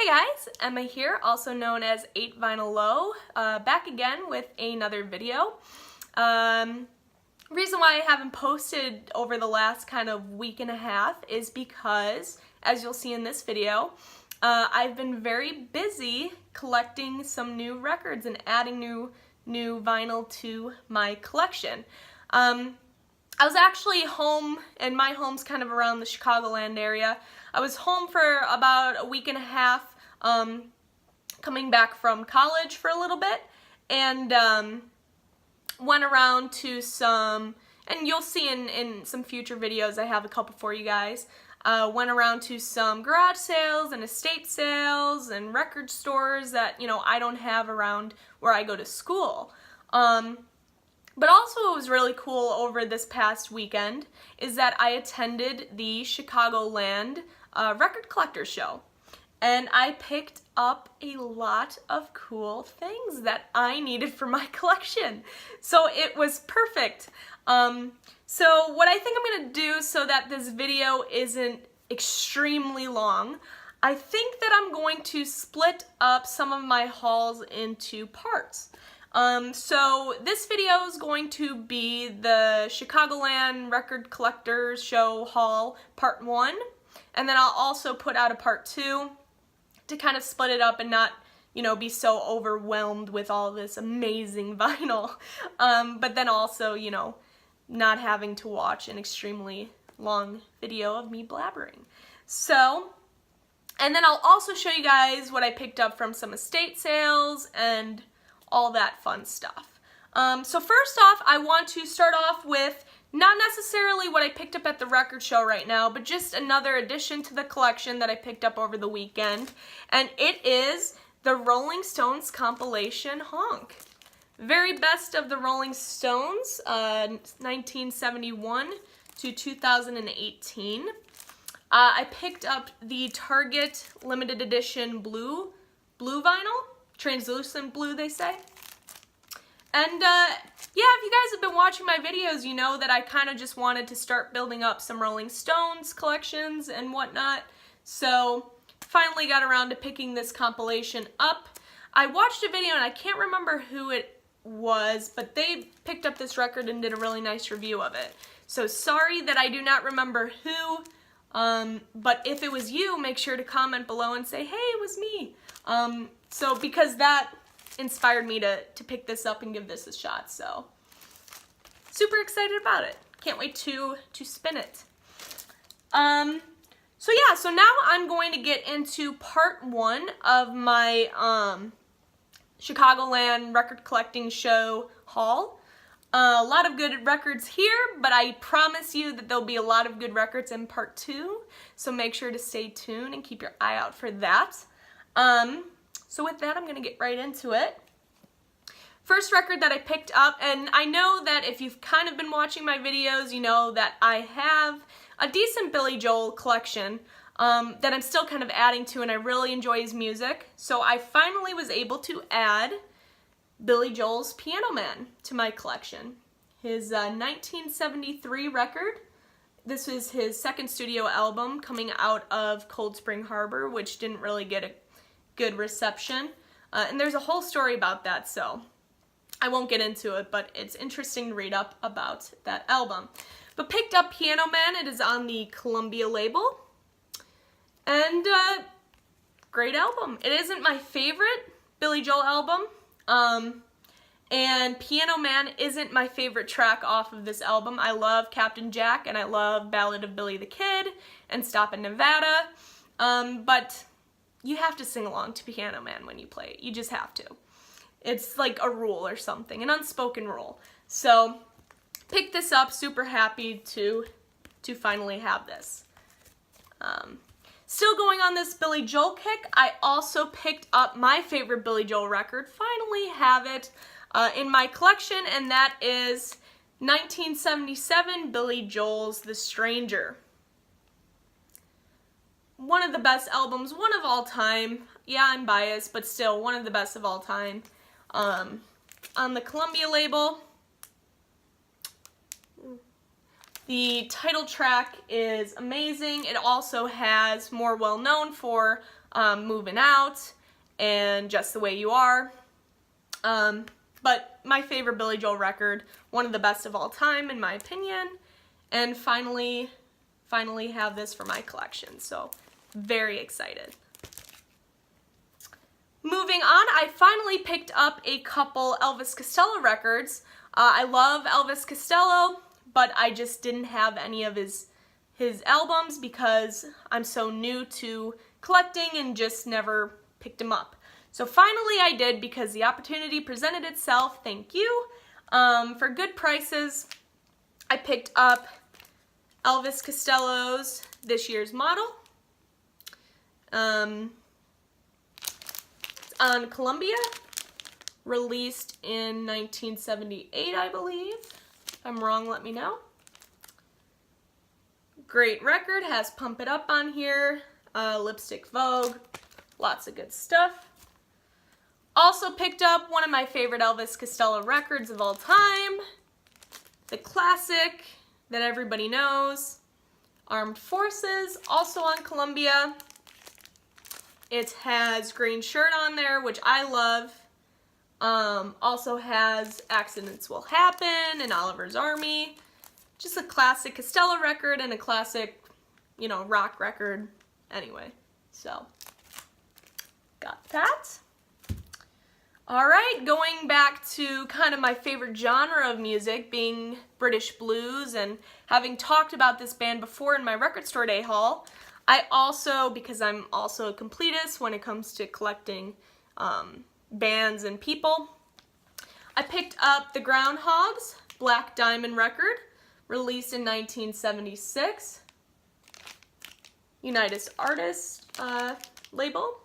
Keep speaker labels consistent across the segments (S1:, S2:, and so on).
S1: Hey guys, Emma here, also known as 8 Vinyl Low, back again with another video. Reason why I haven't posted over the last kind of week and a half is because, as you'll see in this video, I've been very busy collecting some new records and adding new vinyl to my collection. I was actually home, and my home's kind of around the Chicagoland area. I was home for about a week and a half, coming back from college for a little bit, and went around to some, and you'll see in some future videos, I have a couple for you guys, went around to some garage sales and estate sales and record stores that, you know, I don't have around where I go to school. But also what was really cool over this past weekend is that I attended the Chicagoland record collector show. And I picked up a lot of cool things that I needed for my collection. So it was perfect. So what I think I'm going to do so that this video isn't extremely long, I think that I'm going to split up some of my hauls into parts. So this video is going to be the Chicagoland Record Collectors Show haul part 1, and then I'll also put out a part 2 to kind of split it up and not, you know, be so overwhelmed with all this amazing vinyl, but then also, you know, not having to watch an extremely long video of me blabbering. So, and then I'll also show you guys what I picked up from some estate sales and all that fun stuff. So first off, I want to start off with not necessarily what I picked up at the record show right now, but just another addition to the collection that I picked up over the weekend, and it is the Rolling Stones compilation Honk. Very best of the Rolling Stones, 1971 to 2018. I picked up the Target limited edition blue vinyl. Translucent blue, they say. And yeah, if you guys have been watching my videos, you know that I kind of just wanted to start building up some Rolling Stones collections and whatnot. So finally got around to picking this compilation up. I watched a video and I can't remember who it was, but they picked up this record and did a really nice review of it. So sorry that I do not remember who, but if it was you, make sure to comment below and say, hey, it was me. So because that inspired me to pick this up and give this a shot, so super excited about it. Can't wait to spin it. So yeah, so now I'm going to get into part 1 of my Chicagoland record collecting show haul. A lot of good records here, but I promise you that there'll be a lot of good records in part 2, so make sure to stay tuned and keep your eye out for that. So with that, I'm going to get right into it. First record that I picked up, and I know that if you've kind of been watching my videos, you know that I have a decent Billy Joel collection that I'm still kind of adding to, and I really enjoy his music. So I finally was able to add Billy Joel's Piano Man to my collection. His 1973 record. This was his second studio album coming out of Cold Spring Harbor, which didn't really get a good reception, and there's a whole story about that, so I won't get into it, but it's interesting to read up about that album. But picked up Piano Man. It is on the Columbia label, and great album. It isn't my favorite Billy Joel album, and Piano Man isn't my favorite track off of this album. I love Captain Jack, and I love Ballad of Billy the Kid, and Stop in Nevada, but you have to sing along to Piano Man when you play it. You just have to. It's like a rule or something, an unspoken rule. So, picked this up, super happy to finally have this. Still going on this Billy Joel kick, I also picked up my favorite Billy Joel record, finally have it in my collection, and that is 1977 Billy Joel's The Stranger. One of the best albums, one of all time. Yeah, I'm biased, but still one of the best of all time. On the Columbia label, the title track is amazing. It also has, more well known for Moving Out, and Just the Way You Are. But my favorite Billy Joel record, one of the best of all time in my opinion, and finally have this for my collection, so very excited. Moving on, I finally picked up a couple Elvis Costello records. I love Elvis Costello, but I just didn't have any of his albums because I'm so new to collecting and just never picked him up. So finally I did because the opportunity presented itself, thank you. For good prices, I picked up Elvis Costello's This Year's Model. On Columbia, released in 1978, I believe. If I'm wrong, let me know. Great record, has Pump It Up on here, Lipstick Vogue, lots of good stuff. Also picked up one of my favorite Elvis Costello records of all time, the classic that everybody knows, Armed Forces, also on Columbia. It has Green Shirt on there, which I love. Also has Accidents Will Happen and Oliver's Army. Just a classic Costello record and a classic, you know, rock record anyway. So, got that. Alright, going back to kind of my favorite genre of music, being British blues, and having talked about this band before in my record store day haul, I also, because I'm also a completist when it comes to collecting bands and people, I picked up the Groundhogs Black Diamond record, released in 1976, United Artists label.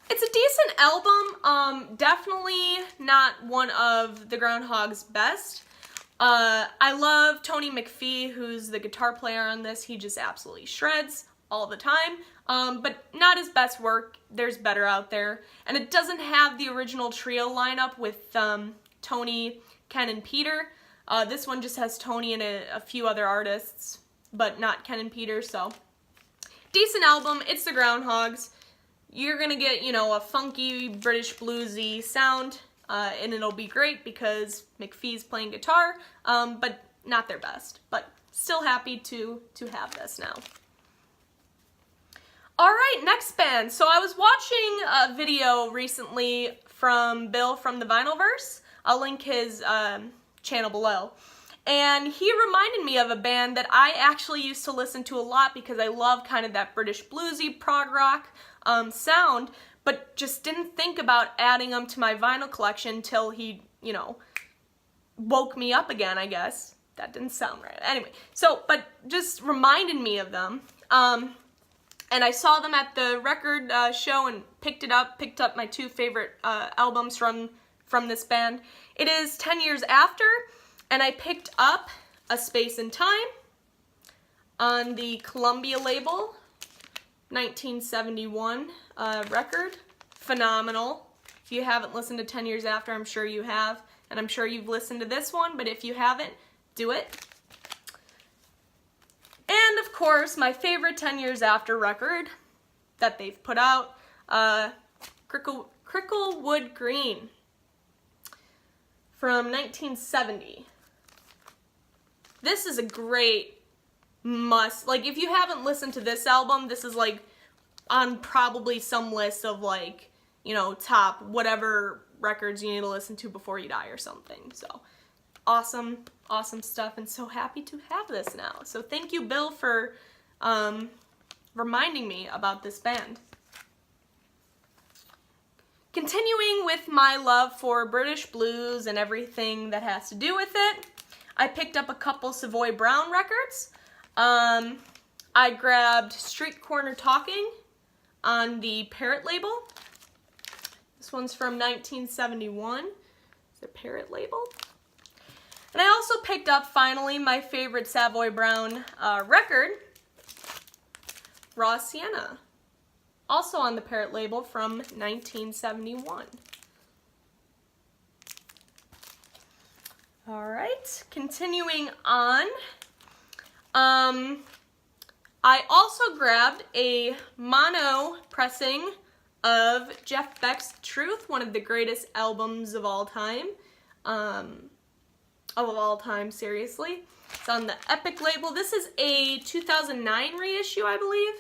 S1: It's a decent album, definitely not one of the Groundhogs' best. I love Tony McPhee, who's the guitar player on this. He just absolutely shreds all the time, but not his best work. There's better out there. And it doesn't have the original trio lineup with Tony, Ken, and Peter. This one just has Tony and a few other artists, but not Ken and Peter, so decent album. It's the Groundhogs. You're gonna get, you know, a funky British bluesy sound, and it'll be great because McPhee's playing guitar, but not their best. But still happy to have this now. Alright, next band. So I was watching a video recently from Bill from the Vinylverse. I'll link his channel below. And he reminded me of a band that I actually used to listen to a lot because I love kind of that British bluesy prog rock sound, but just didn't think about adding them to my vinyl collection till he, you know, woke me up again, I guess. That didn't sound right. Anyway, so, but just reminded me of them. And I saw them at the record show and picked up my two favorite albums from this band. It is 10 Years After, and I picked up A Space in Time on the Columbia label, 1971 record. Phenomenal. If you haven't listened to 10 Years After, I'm sure you have, and I'm sure you've listened to this one, but if you haven't, do it. And of course, my favorite 10 Years After record that they've put out, Cricklewood Green from 1970. This is a great must. Like, if you haven't listened to this album, this is like on probably some list of, like, you know, top whatever records you need to listen to before you die or something. So awesome, awesome stuff, and so happy to have this now. So thank you, Bill, for reminding me about this band. Continuing with my love for British blues and everything that has to do with it, I picked up a couple Savoy Brown records. I grabbed Street Corner Talking on the Parrot label. This one's from 1971. It's a Parrot label. And I also picked up, finally, my favorite Savoy Brown record, Raw Sienna. Also on the Parrot label from 1971. Alright, continuing on. I also grabbed a mono pressing of Jeff Beck's Truth, one of the greatest albums of all time. Seriously. It's on the Epic label. This is a 2009 reissue, I believe.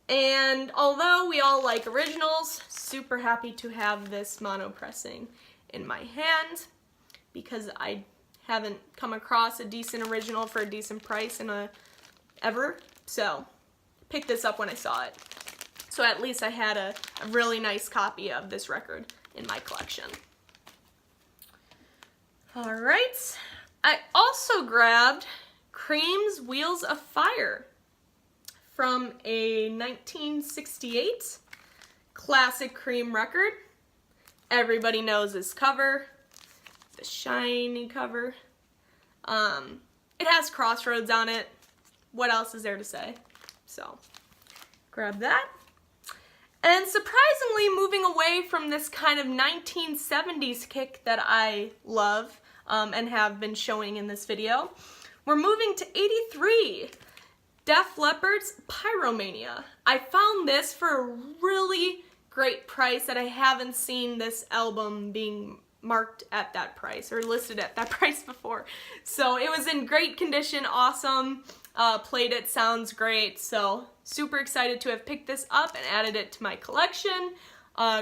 S1: And although we all like originals, super happy to have this mono pressing in my hand because I haven't come across a decent original for a decent price ever. So, picked this up when I saw it. So at least I had a really nice copy of this record in my collection. Alright, I also grabbed Cream's Wheels of Fire from a 1968 classic Cream record. Everybody knows this cover, the shiny cover. It has Crossroads on it. What else is there to say? So, grab that. And surprisingly, moving away from this kind of 1970s kick that I love and have been showing in this video, we're moving to 83. Def Leppard's Pyromania. I found this for a really great price that I haven't seen this album being marked at that price or listed at that price before. So it was in great condition, awesome, played it, sounds great, so super excited to have picked this up and added it to my collection.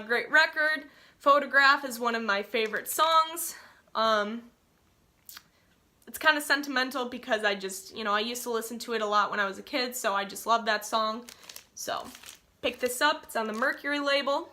S1: Great record. Photograph is one of my favorite songs. It's kind of sentimental because I just, I used to listen to it a lot when I was a kid, so I just love that song. So, pick this up. It's on the Mercury label.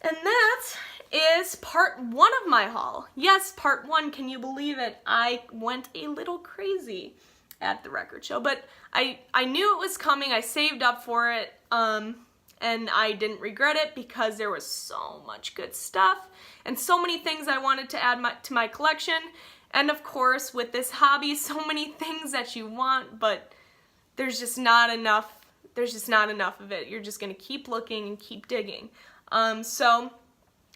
S1: And that is part 1 of my haul. Yes, part 1, can you believe it? I went a little crazy at the record show, but I knew it was coming. I saved up for it, and I didn't regret it because there was so much good stuff and so many things I wanted to add to my collection. And of course, with this hobby, so many things that you want, but there's just not enough. There's just not enough of it. You're just gonna keep looking and keep digging. So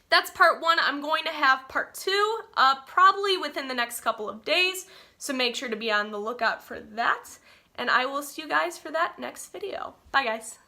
S1: that's part 1. I'm going to have part 2 probably within the next couple of days. So make sure to be on the lookout for that. And I will see you guys for that next video. Bye guys.